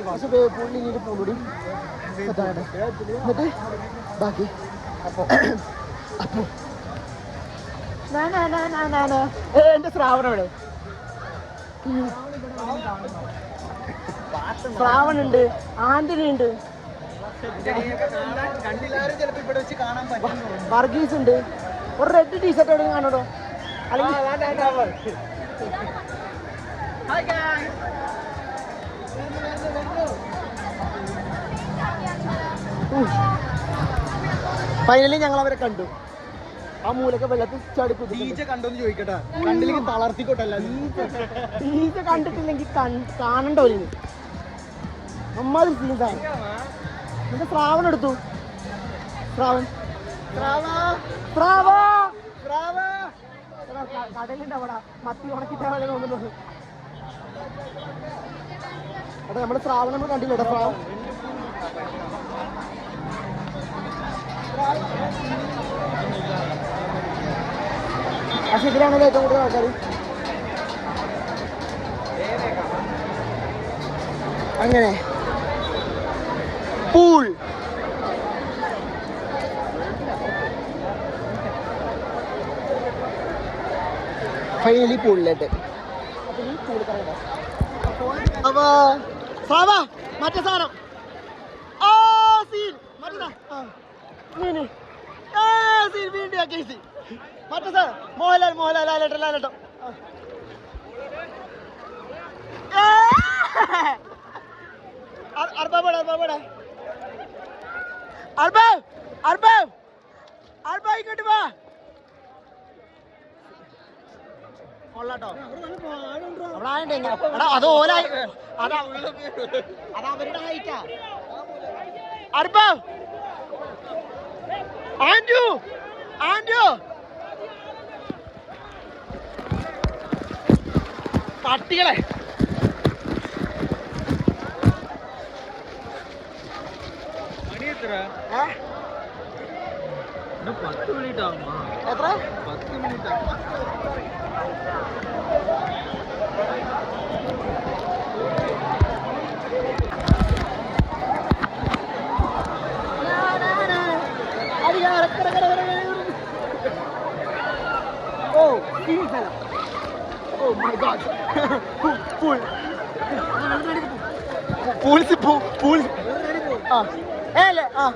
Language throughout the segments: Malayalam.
പക്ഷെ വേപ്പൂരിൽ ഇങ്ങോട്ട് പൂടി എന്നിട്ട് ബാക്കി അപ്പൊ എന്റെ ശ്രാവണം ഇവിടെ ശ്രാവണുണ്ട് ആന്റണി ഉണ്ട് വർഗീസ് ഉണ്ട് ഒരു റെഡ് ടീഷർട്ട് എവിടെ കാണോ ഫൈനലി ഞങ്ങൾ അവരെ കണ്ടു ആ മൂലൊക്കെ വെള്ളത്തിൽ ചാടിപ്പുതിച്ച കണ്ടോന്ന് ചോദിക്കട്ടെ കണ്ടില്ലെങ്കിൽ തളർത്തിക്കോട്ടല്ല ഈച്ച കണ്ടിട്ടില്ലെങ്കിൽ കാണണ്ട ഒരു അമ്മാതിരി സീൻസാണ് എന്നിട്ട് ശ്രാവൺ എടുത്തു ശ്രാവൺ കടലുണ്ട് അവിടെ മത്തി ഉണക്കിട്ടാണ് തോന്നുന്നത് അപ്പൊ നമ്മുടെ ശ്രാവൺ നമ്മൾ കണ്ടില്ല ശ്രാവൺ പക്ഷെ ഇതിലാണല്ലോ ഏറ്റവും കൂടുതൽ ആൾക്കാർ അങ്ങനെ പൂൾ ഫൈനലി പൂളിലേക്ക് മറ്റേ സാധനം മറ്റേ സാർ മോഹൻലാൽ ലാലേട്ടോ ഇങ്ങോട്ട് വാ കൊള്ളാട്ടോ അവിടെ ആയണ്ടേ അത് ഓല അത് അവരുടെ ഹൈറ്റാ ആൻഡ്രു പട്ടികളെ എത്ര 10 മിനിറ്റ് ആകുമ്പോ എത്ര 10 minute Oh my God! Pool. Pool. Ele. Bom.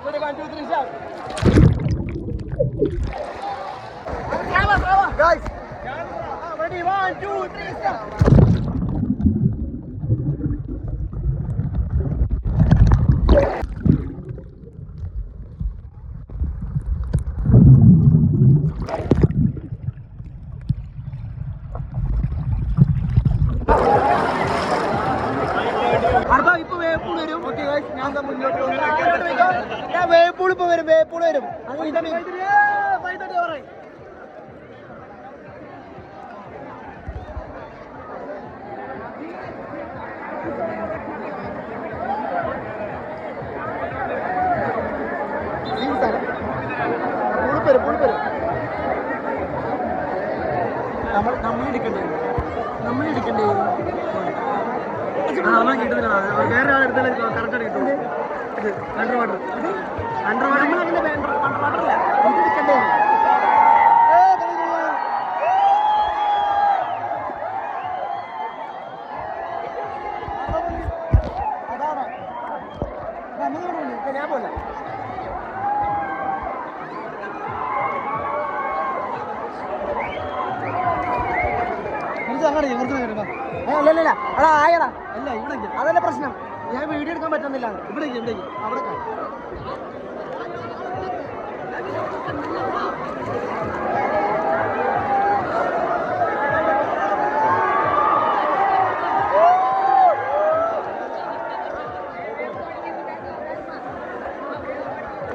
Ready, 1, 2, 3, shout. Guys. Ready, 1, 2, 3, shout. വേപ്പൂൾ വരും നമ്മളിരിക്കണ്ടേ വേറെ ആളെടുത്താലും കറക്റ്റായിട്ട് കിട്ടും അണ്ടർ വാട്ടർ ഇരിക്കണ്ടേ ഞാൻ പോലെ അല്ലല്ല അടാ ആയടാ അല്ല ഇവിടെ അതല്ല പ്രശ്നം ഞാൻ വീഡിയോ എടുക്കാൻ പറ്റുന്നില്ല ഇവിടെ അവിടെ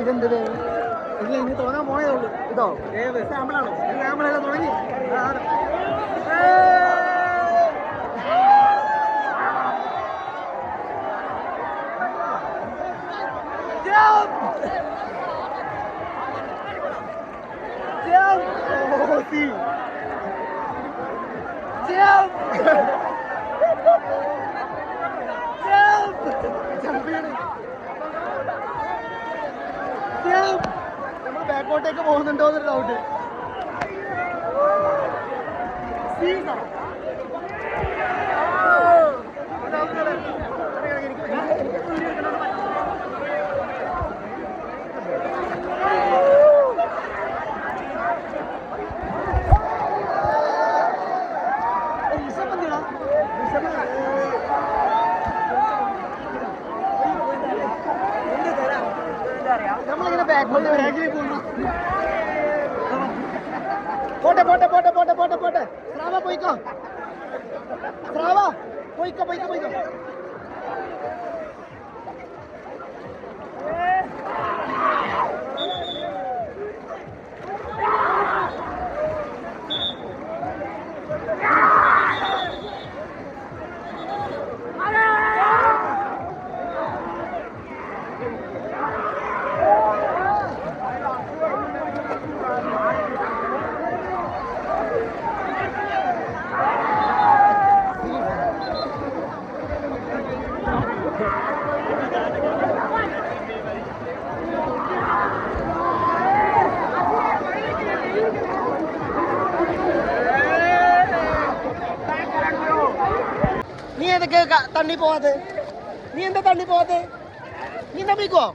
ഇതെന്തത് ഇല്ല ഇനി തോന്നാൻ പോയേ ഉള്ളൂ ഇതോ ഏത് സാമ്പിളാണോ സാമ്പിളല്ല തുടങ്ങി നമ്മൾ ബാക്കോട്ടേക്ക് പോകുന്നുണ്ടോ എന്നൊരു ഡൗട്ട്. നമ്മളിങ്ങനെ ബാക്കിലേക്ക് പോകുന്നു. പോട്ടെ പോട്ടെ പോട്ടെ പോട്ടെ പോട്ടെ പോട്ടെ. സ്രാവ പോയിക്കോ, സ്രാവ പോയിക്കോ പോയിക്കോ പോയിക്കോ. നീ ഏതൊക്കെ തണ്ണി പോവാതെ? നീ എന്താ തണ്ണി പോവാതെ? നീ എന്താ പോയിക്കോ?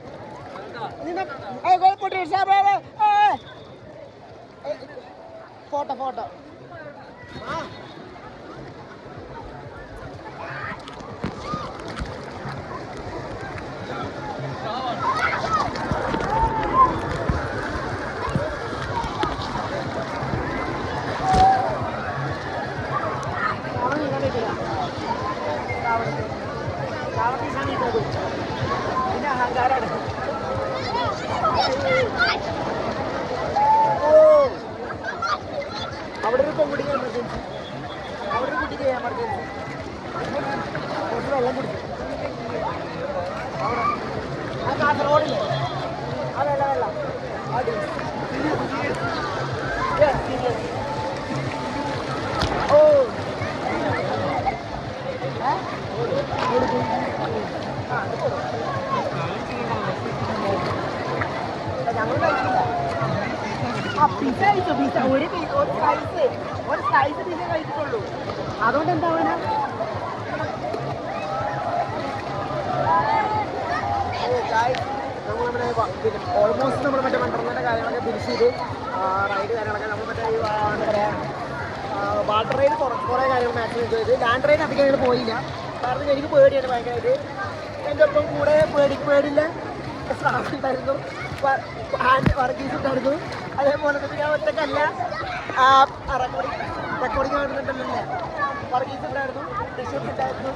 Photo photo. പിന്നെ അഹങ്കാരാണ്. അവിടെ ഒരു പെൺകുട്ടിക്ക് എമർജൻസി, അവിടെ ഒരു കുട്ടിക്ക് എമർജൻസി. കുറച്ച് വെള്ളം കുടിക്കും. ആ കാസർഗോഡില്ലേ ആ വെള്ളം വെള്ളം ഓ ഞങ്ങൾ കഴിക്കില്ല. ആ പിസ കഴിച്ചോ? പിസ ഒരു സ്ലൈസ് പിസ കഴിച്ചിട്ടുള്ളൂ. അതുകൊണ്ട് എന്താവാനാ? നമ്മൾ നമ്മുടെ ഓൾമോസ്റ്റ് നമ്മൾ മറ്റേ വണ്ടർലാൻഡ് കാര്യങ്ങളൊക്കെ ഫിനിഷ് ചെയ്ത് റൈഡ് കാര്യങ്ങളൊക്കെ നമ്മൾ മറ്റേ എന്താ പറയുക വാട്ടർ റൈഡ് കുറേ കാര്യങ്ങൾ മാക്സിമം എൻജോയ് ചെയ്ത്. ലാൻഡ് റൈഡ് അധികം ഞങ്ങൾ പോയില്ല, കാരണം എനിക്ക് പേടിയാണ് ഭയങ്കരമായിട്ട്. എൻ്റെ ഒപ്പം കൂടെ പേടില്ല സ്റ്റാഫ് ഉണ്ടായിരുന്നു, വർഗീസ് ഉണ്ടായിരുന്നു. അതേപോലെ തന്നെ ഞാൻ ഒറ്റക്കല്ല, റെക്കോർഡിങ് കാണുന്നുണ്ടല്ലോ. വർഗീസ് ഉണ്ടായിരുന്നു, ഡിഷസ് ഉണ്ടായിരുന്നു.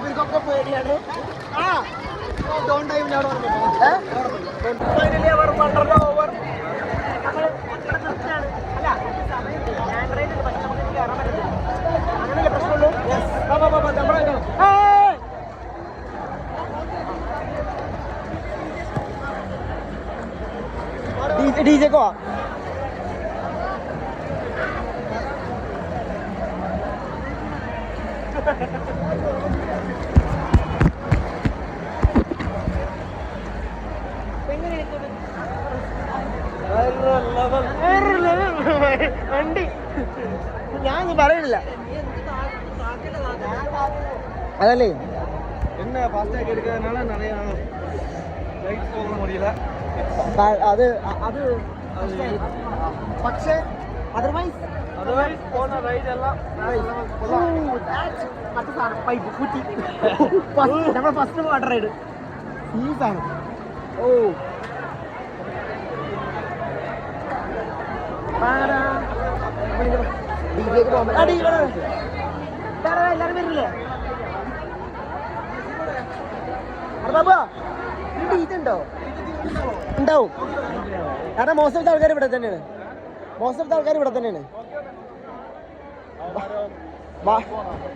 ഇവർക്കൊക്കെ പേടിയാണ്. ആ ഡോൺ ടൈമിൽ അവിടെ വന്നിട്ടുണ്ട്. ഫൈനലി അവർ വണ്ടറിന്റെ ഓവർ. നമ്മൾ നിർത്തിയാണ്. അല്ല ലാൻഡ് റൈഡ് ഉണ്ട്, പക്ഷെ നമുക്ക് കയറാൻ പറ്റില്ല. അങ്ങനെയല്ലേ പ്രശ്നമുള്ളൂ. ഡിജെക്കോ വണ്ടി ഞാൻ പറയണില്ല. അതല്ലേ என்ன ஃபாஸ்டாக எடுக்கிறதுனால நிறைய லைட்ஸ் போக முடியல. അത് അത് പക്ഷേ അതർവൈസ് പോണ റൈഡ് എല്ലാം മറ്റു സാധനം പൈപ്പ് കുറ്റി നമ്മുടെ ഫസ്റ്റ് വാട്ടർ റൈഡ് ഈ സാധനം. ഓ ഡിജെക്ക് പോകുമ്പോൾ എല്ലാവരും വരില്ലേ? ബാബാ ഡീജെ ഉണ്ടോ? ഉണ്ടാവും, കാരണം മോശത്തെ ആൾക്കാർ ഇവിടെ തന്നെയാണ്.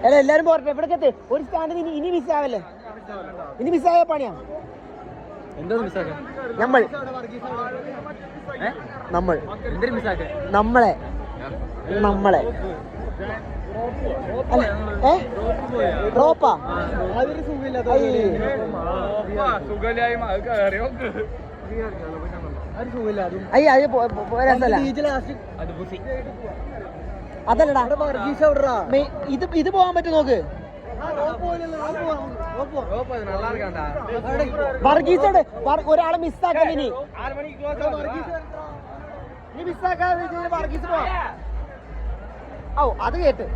അല്ല എല്ലാരും പോരട്ടെ, ഇവിടേക്ക് എത്തി. ഒരു സ്റ്റാൻഡ് ഇനി മിസ്സാവല്ലേ? ഇനി മിസ്സായ പണിയാ. നമ്മളെ നമ്മളെ റോപ്പാ അതല്ലടാ ഇത് പോവാൻ പറ്റും നോക്ക്. വർഗീസോട് ഒരാളെ മിസ്സാക്കലിനി മിസ്സാക്കാതെ വർഗീസ് പോവാ. ഓ അത് കേട്ട്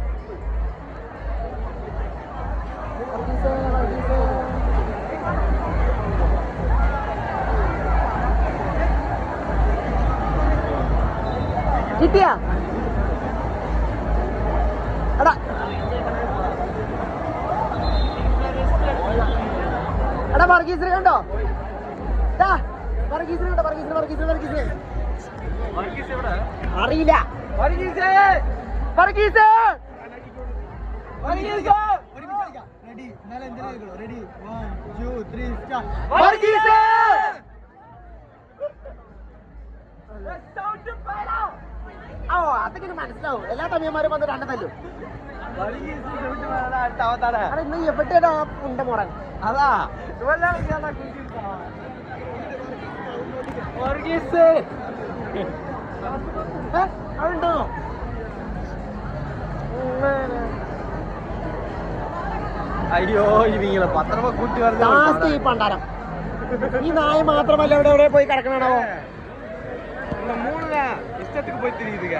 കിട്ടിയാ എടാ എടാ വർഗീസിനെ കണ്ടോ? വർഗീസിനെ കണ്ടോ? വർഗീസിനെ അറിയില്ല. ഓ അതൊക്കെ മനസ്സിലാവും. എല്ലാ തമിഴന്മാരും വന്ന് രണ്ട തല്ലും. ഇന്ന് എവിടെയാ ഉണ്ട മുറൻ? അതാ അതുണ്ടോ? അയ്യോ ഇങ്ങനെ പത്രമ കൂട്ടി ലാസ്റ്റ് ഈ പണ്ടാരം ഈ നായ മാത്രമല്ല എവിടെ പോയി കിടക്കണോ? മൂന്ന് ഇഷ്ടത്തിന് പോയി തിരിയുക.